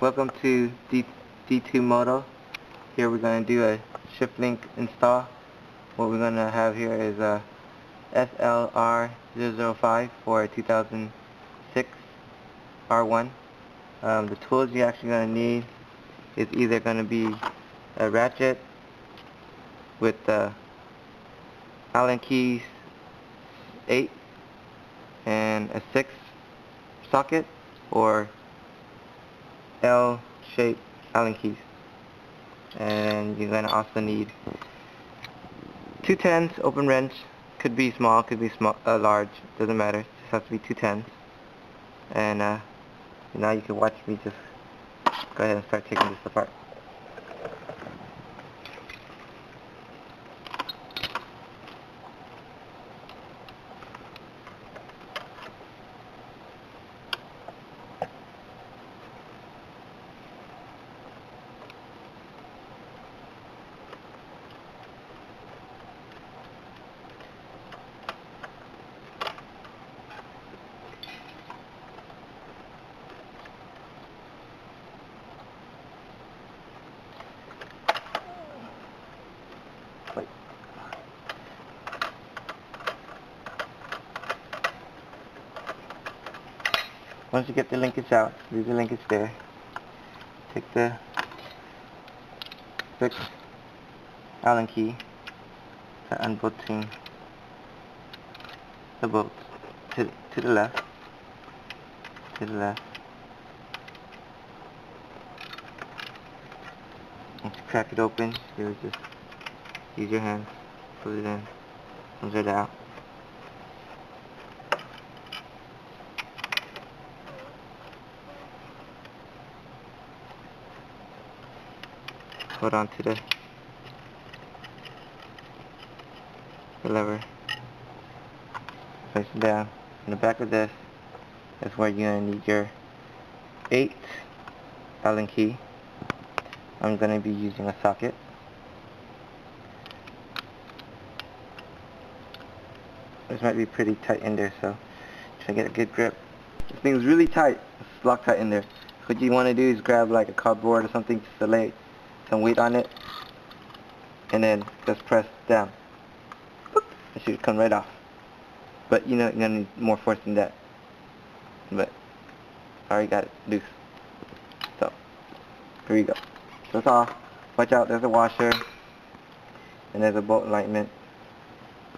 Welcome to D2Moto. Here we're going to do a shift link install. What we're going to have here is a SLR005 for a 2006 R1. The tools you're actually going to need is either going to be a ratchet with Allen keys 8 and a 6 socket, or L-shaped Allen keys. And you're going to also need 210s open wrench. Could be small, could be large, doesn't matter. Just has to be 210s. And now you can watch me just go ahead and start taking this apart. Wait. Once you get the linkage out, leave the linkage there. Take the 6 Allen key, start unbolting the bolts to the left, Once you crack it open, you just use your hands, put it in, comes right out. Hold on to the lever, place it down. In the back of this is where you're going to need your 8 Allen key. I'm going to be using a socket. This might be pretty tight in there, so try to get a good grip. This thing's really tight. It's Loctite in there. What you want to do is grab like a cardboard or something to lay some weight on it, and then just press down. It should come right off. But you know, you're gonna need more force than that. But I already got it loose. So here you go. So it's off. Watch out, there's a washer and there's a bolt alignment.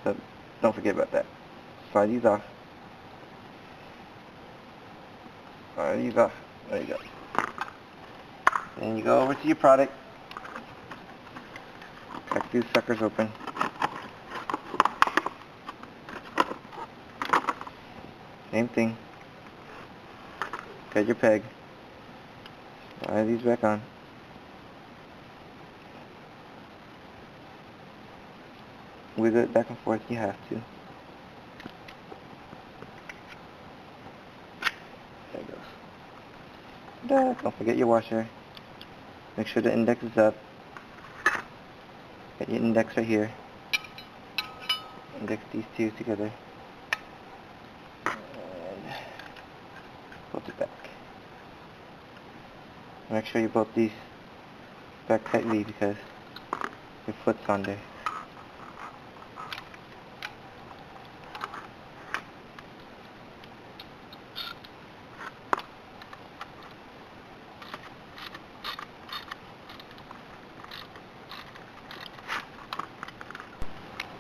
So don't forget about that. Slide these off. Slide these off. There you go. Then you go over to your product. Crack these suckers open. Same thing. Cut your peg. Slide these back on. Wiggle it back and forth, you have to. There it goes. Don't forget your washer. Make sure the index is up. Get your index right here. Index these two together. And bolt it back. Make sure you bolt these back tightly because your foot's on there.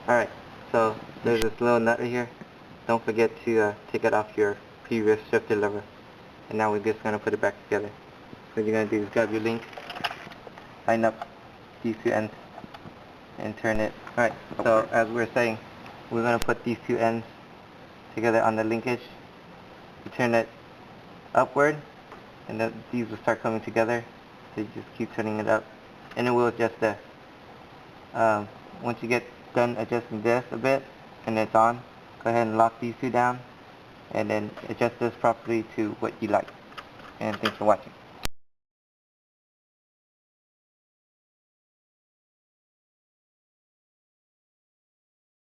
Alright, so there's this little nut right here. Don't forget to take it off your previous shifter lever. And now we're just going to put it back together. So what you're going to do is grab your link, line up these two ends, and turn it. Alright, so as we were saying, we're going to put these two ends together on the linkage. You turn it upward, and then these will start coming together. So you just keep turning it up, and it will adjust this. Once you get done adjusting this a bit and it's on, go ahead and lock these two down and then adjust this properly to what you like. And thanks for watching.